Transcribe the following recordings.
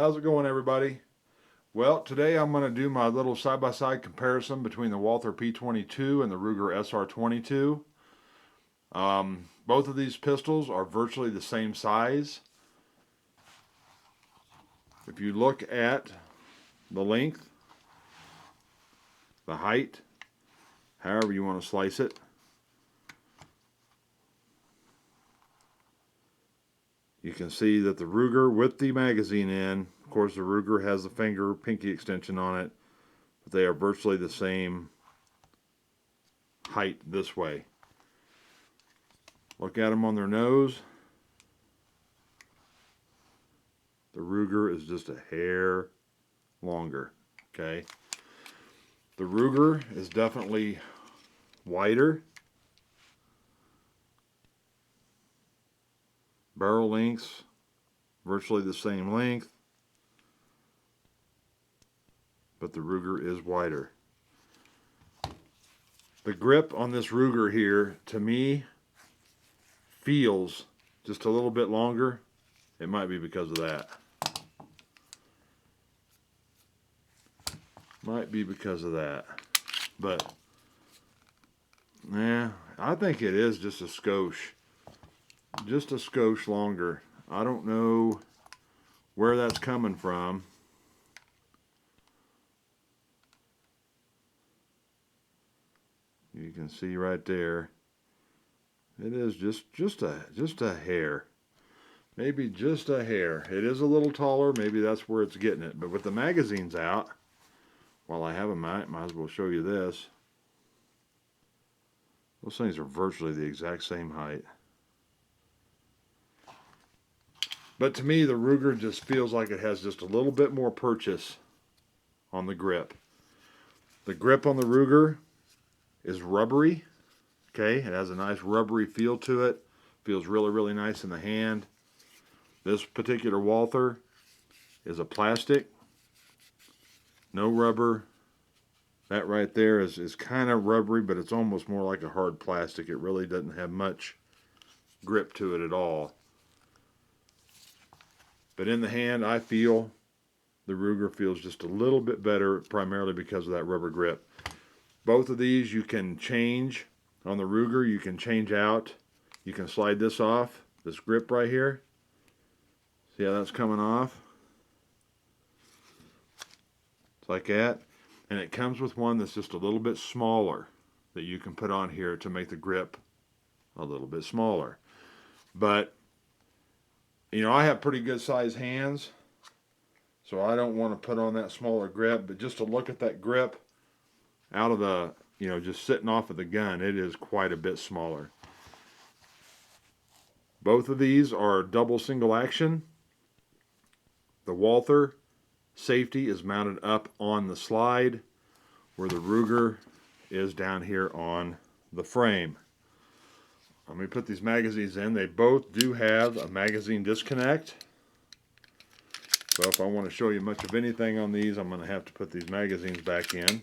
How's it going, everybody? Well, today I'm going to do my little side-by-side comparison between the Walther P22 and the Ruger SR22. Both of these pistols are virtually the same size. If you look at the length, the height, however you want to slice it, you can see that the Ruger with the magazine in, of course the Ruger has the finger pinky extension on it, but they are virtually the same height this way. Look at them on their nose. The Ruger is just a hair longer, okay? The Ruger is definitely wider. Barrel lengths, virtually the same length, but the Ruger is wider. The grip on this Ruger here, to me, feels just a little bit longer. It might be because of that. Might be because of that. But, yeah, I think it is just a skosh. Just a skosh longer. I don't know where that's coming from. You can see right there. It is just a hair. Maybe just a hair. It is a little taller. Maybe that's where it's getting it. But with the magazines out, while I have them out, might as well show you this. Those things are virtually the exact same height. But to me, the Ruger just feels like it has just a little bit more purchase on the grip. The grip on the Ruger is rubbery. Okay, it has a nice rubbery feel to it. Feels really, really nice in the hand. This particular Walther is a plastic. No rubber. That right there is kind of rubbery, but it's almost more like a hard plastic. It really doesn't have much grip to it at all. But in the hand, I feel the Ruger feels just a little bit better, primarily because of that rubber grip. Both of these you can change. On the Ruger, you can change out. You can slide this off, this grip right here. See how that's coming off? It's like that. And it comes with one that's just a little bit smaller that you can put on here to make the grip a little bit smaller. But, you know, I have pretty good sized hands, so I don't want to put on that smaller grip. But just to look at that grip out of the, you know, just sitting off of the gun, it is quite a bit smaller. Both of these are double single action. The Walther Safety is mounted up on the slide, where the Ruger is down here on the frame. Let me put these magazines in. They both do have a magazine disconnect. So if I want to show you much of anything on these, I'm going to have to put these magazines back in.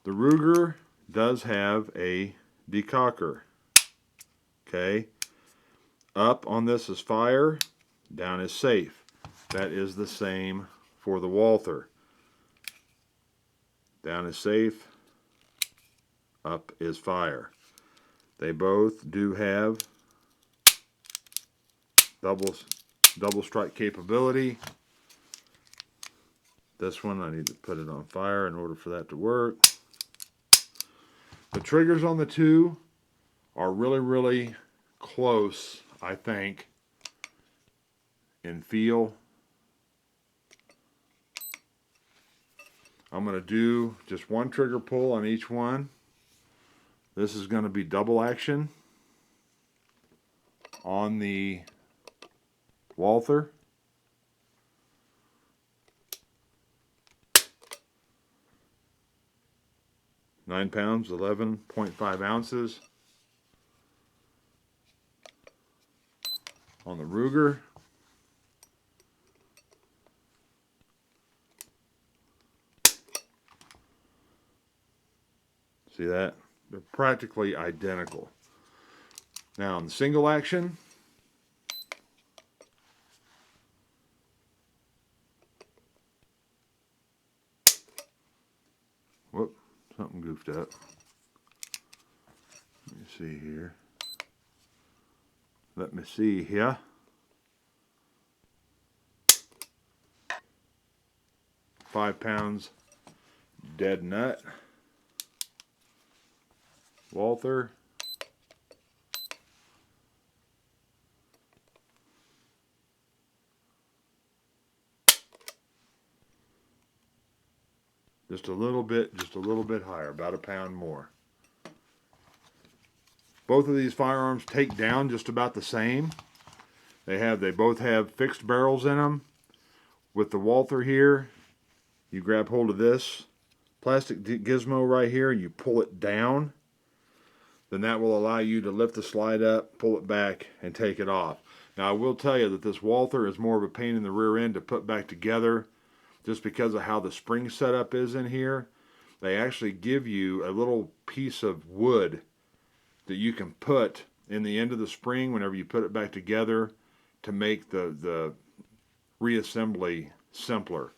The Ruger does have a decocker. Okay. Up on this is fire, down is safe. That is the same for the Walther. Down is safe, up is fire. They both do have double strike capability. This one, I need to put it on fire in order for that to work. The triggers on the two are really, really close, I think, in feel. I'm going to do just one trigger pull on each one. This is going to be double action on the Walther. Nine pounds, 11.5 ounces. On the Ruger. See that? They're practically identical. Now, in the single action, something goofed up. Let me see here. Let me see here. £5 dead nut. Walther. Just a little bit higher, about a pound more. Both of these firearms take down just about the same. They both have fixed barrels in them. With the Walther here, you grab hold of this plastic gizmo right here and you pull it down. Then that will allow you to lift the slide up, pull it back, and take it off. Now I will tell you that this Walther is more of a pain in the rear end to put back together just because of how the spring setup is in here. They actually give you a little piece of wood that you can put in the end of the spring whenever you put it back together to make the reassembly simpler.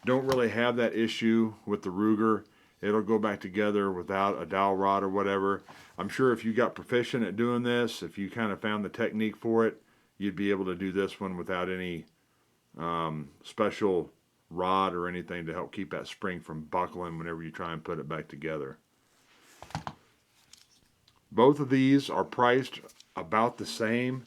Don't really have that issue with the Ruger. It'll go back together without a dowel rod or whatever. I'm sure if you got proficient at doing this, if you kind of found the technique for it, you'd be able to do this one without any special rod or anything to help keep that spring from buckling whenever you try and put it back together. Both of these are priced about the same.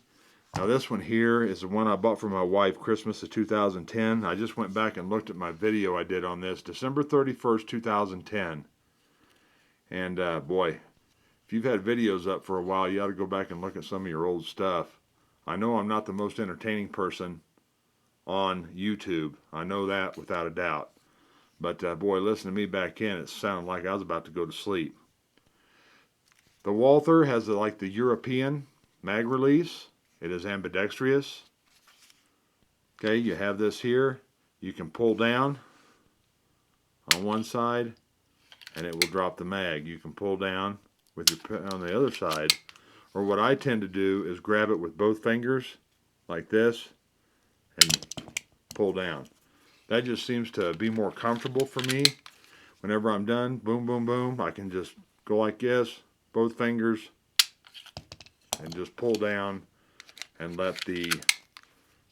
Now this one here is the one I bought for my wife Christmas of 2010. I just went back and looked at my video I did on this, December 31st, 2010. And boy, if you've had videos up for a while, you ought to go back and look at some of your old stuff. I know I'm not the most entertaining person on YouTube. I know that without a doubt. But boy, listen to me back in, it sounded like I was about to go to sleep. The Walther has like the European mag release. It is ambidextrous. Okay, you have this here. You can pull down on one side and it will drop the mag. You can pull down with your on the other side. Or what I tend to do is grab it with both fingers like this and pull down. That just seems to be more comfortable for me. Whenever I'm done, boom, boom, boom, I can just go like this, both fingers, and just pull down and let the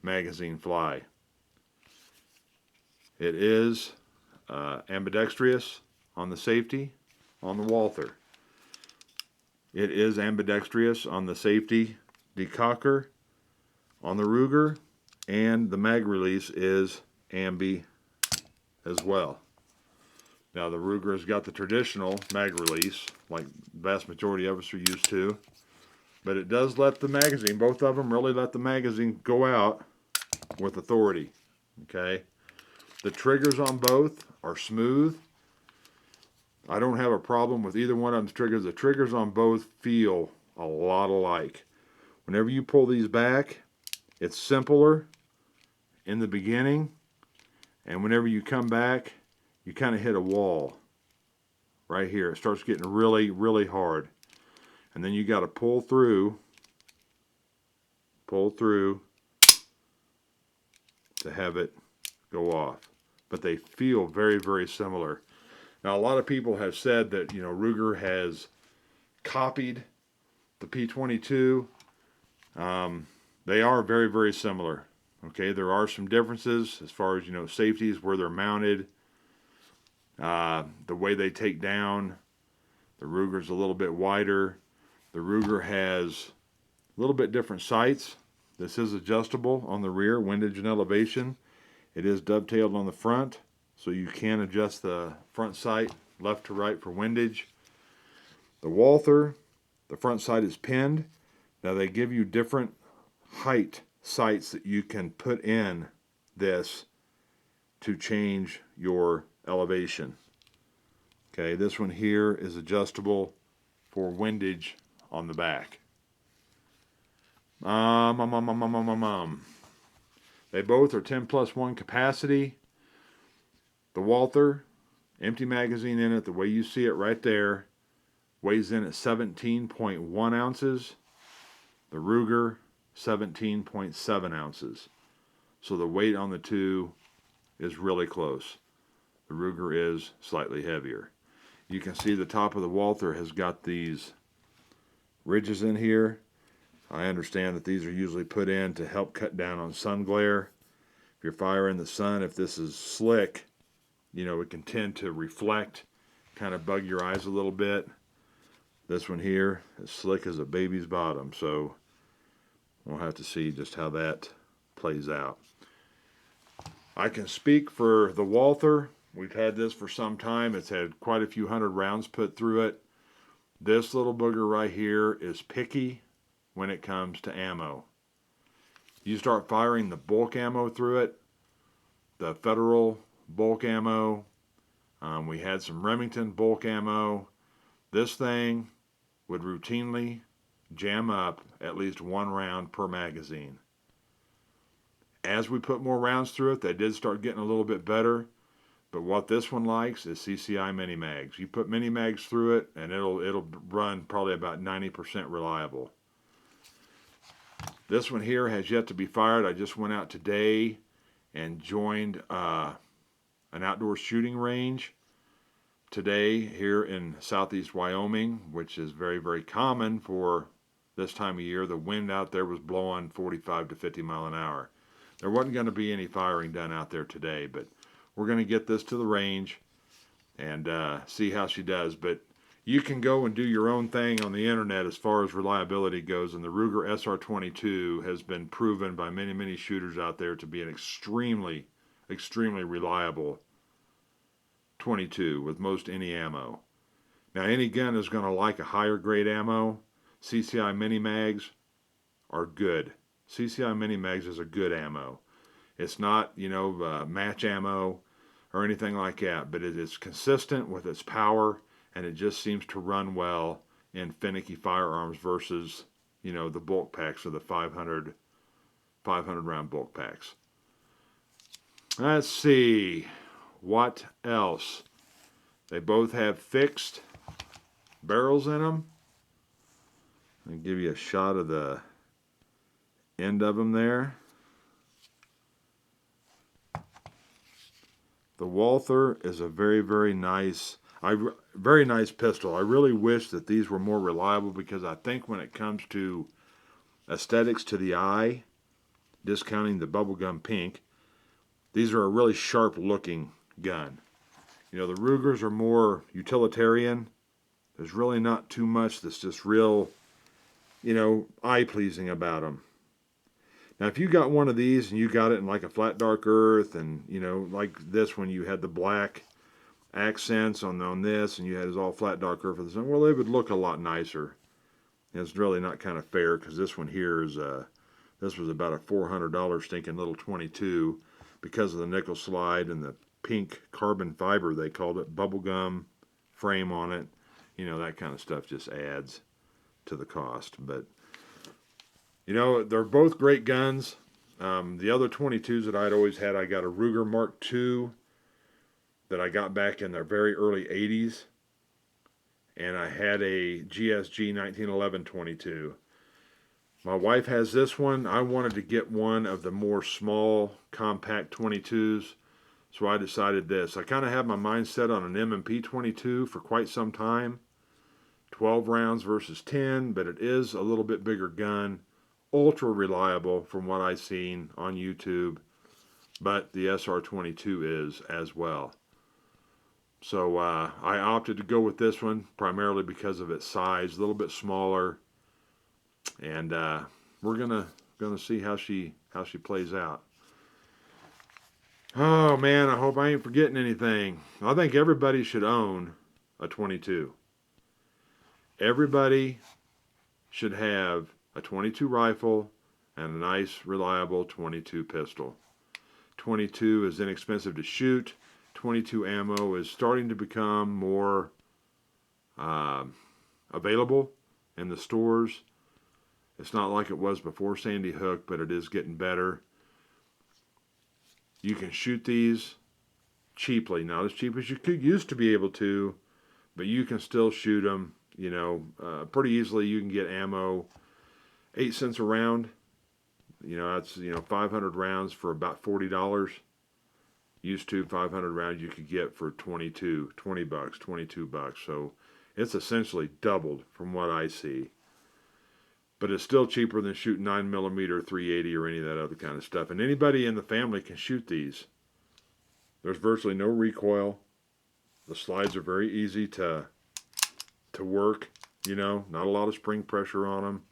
magazine fly. It is ambidextrous on the Safety, on the Walther. It is ambidextrous on the Safety decocker, on the Ruger, and the mag release is ambi as well. Now the Ruger has got the traditional mag release, like the vast majority of us are used to. But it does let the magazine, both of them really let the magazine go out with authority. Okay? The triggers on both are smooth. I don't have a problem with either one of them's triggers. The triggers on both feel a lot alike. Whenever you pull these back, it's simpler in the beginning. And whenever you come back, you kind of hit a wall. Right here. It starts getting really, really hard. And then you got to pull through to have it go off. But they feel very, very similar. Now a lot of people have said that, you know, Ruger has copied the P22. They are very, very similar. Okay, there are some differences as far as, you know, safeties, where they're mounted, the way they take down. The Ruger's a little bit wider. The Ruger has a little bit different sights. This is adjustable on the rear, windage and elevation. It is dovetailed on the front, so you can adjust the front sight left to right for windage. The Walther, the front sight is pinned. Now they give you different height sights that you can put in this to change your elevation. Okay, this one here is adjustable for windage on the back. They both are 10+1 capacity. The Walther, empty magazine in it, the way you see it right there, weighs in at 17.1 ounces. The Ruger, 17.7 ounces. So the weight on the two is really close. The Ruger is slightly heavier. You can see the top of the Walther has got these ridges in here. I understand that these are usually put in to help cut down on sun glare. If you're firing in the sun, if this is slick, you know, it can tend to reflect, kind of bug your eyes a little bit. This one here is slick as a baby's bottom, so we'll have to see just how that plays out. I can speak for the Walther. We've had this for some time. It's had quite a few hundred rounds put through it. This little booger right here is picky when it comes to ammo. You start firing the bulk ammo through it, the Federal bulk ammo, we had some Remington bulk ammo. This thing would routinely jam up at least 1 round per magazine. As we put more rounds through it, they did start getting a little bit better, but what this one likes is CCI mini mags. You put mini mags through it and it'll run probably about 90% reliable. This one here has yet to be fired. I just went out today and joined an outdoor shooting range today here in southeast Wyoming, which is very, very common for this time of year. The wind out there was blowing 45 to 50 mile an hour. There wasn't going to be any firing done out there today, but we're going to get this to the range and see how she does. But you can go and do your own thing on the internet as far as reliability goes, and the Ruger SR22 has been proven by many, many shooters out there to be an extremely, extremely reliable 22 with most any ammo. Now, any gun is going to like a higher grade ammo. CCI mini mags are good. CCI mini mags is a good ammo. It's not, you know, match ammo or anything like that, but it is consistent with its power, and it just seems to run well in finicky firearms versus, you know, the bulk packs or the 500 round bulk packs. Let's see, what else? They both have fixed barrels in them. I'll give you a shot of the end of them there. The Walther is a very, very nice pistol. I really wish that these were more reliable, because I think when it comes to aesthetics to the eye, discounting the bubblegum pink, these are a really sharp looking gun. You know, the Rugers are more utilitarian. There's really not too much that's just real, you know, eye-pleasing about them. Now, if you got one of these and you got it in like a flat dark earth, and, you know, like this one, you had the black accents on this, and you had it all flat dark earth for this one, well, it would look a lot nicer. And it's really not kind of fair, because this one here is, this was about a $400 stinking little 22 because of the nickel slide and the pink carbon fiber, they called it, bubblegum frame on it. You know, that kind of stuff just adds to the cost. But, you know, they're both great guns. The other 22s that I'd always had, I got a Ruger Mark II that I got back in the very early 80s. And I had a GSG 1911 22. My wife has this one. I wanted to get one of the more small, compact 22s, so I decided this. I kind of had my mind set on an M&P 22 for quite some time. 12 rounds versus 10, but it is a little bit bigger gun. Ultra reliable from what I've seen on YouTube, but the SR22 is as well. So I opted to go with this one primarily because of its size, a little bit smaller, and we're gonna see how she plays out. Oh man, I hope I ain't forgetting anything. I think everybody should own a 22. Everybody should have a 22 rifle and a nice, reliable 22 pistol. 22 is inexpensive to shoot. 22 ammo is starting to become more available in the stores. It's not like it was before Sandy Hook, but it is getting better. You can shoot these cheaply, not as cheap as you used to be able to, but you can still shoot them, you know, pretty easily. You can get ammo 8 cents a round. You know, that's, you know, 500 rounds for about $40. Used to 500 rounds you could get for 20 bucks, $22. So it's essentially doubled from what I see. But it's still cheaper than shooting 9mm 380 or any of that other kind of stuff. And anybody in the family can shoot these. There's virtually no recoil. The slides are very easy to work. You know, not a lot of spring pressure on them.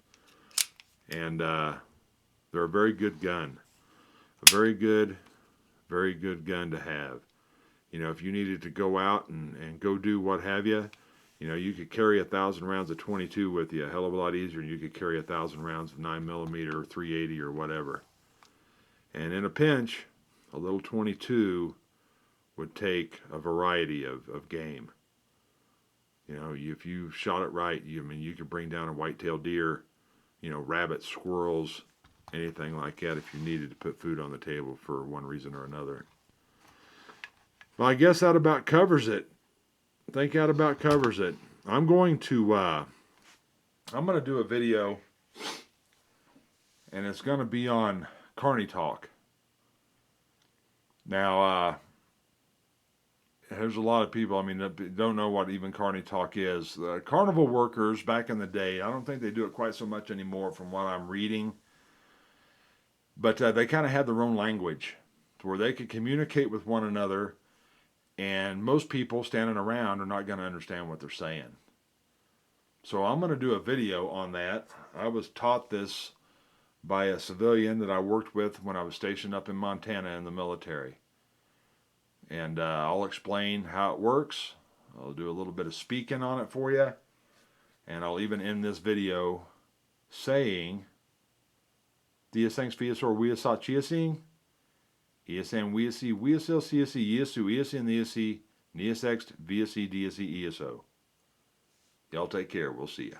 And they're a very good gun. A very good gun to have. You know, if you needed to go out and go do what have you, you know, you could carry 1,000 rounds of 22 with you a hell of a lot easier than you could carry 1,000 rounds of 9mm or 380 or whatever. And in a pinch, a little 22 would take a variety of game. You know, if you shot it right, I mean, you could bring down a white-tailed deer, you know, rabbits, squirrels, anything like that if you needed to put food on the table for one reason or another. Well, I guess that about covers it. I think that about covers it. I'm going to do a video, and it's going to be on Carney Talk. Now, there's a lot of people, I mean, that don't know what even Carney Talk is. The carnival workers back in the day, I don't think they do it quite so much anymore from what I'm reading, but they kind of had their own language to where they could communicate with one another. And most people standing around are not going to understand what they're saying. So I'm going to do a video on that. I was taught this by a civilian that I worked with when I was stationed up in Montana in the military. And I'll explain how it works. I'll do a little bit of speaking on it for you. And I'll even end this video saying, Diasang Fiasor Wiasat Chiasing. ESN WSC WSL CSC ESU ESN ESC NESX VSC DSC ESO. Y'all take care. We'll see ya.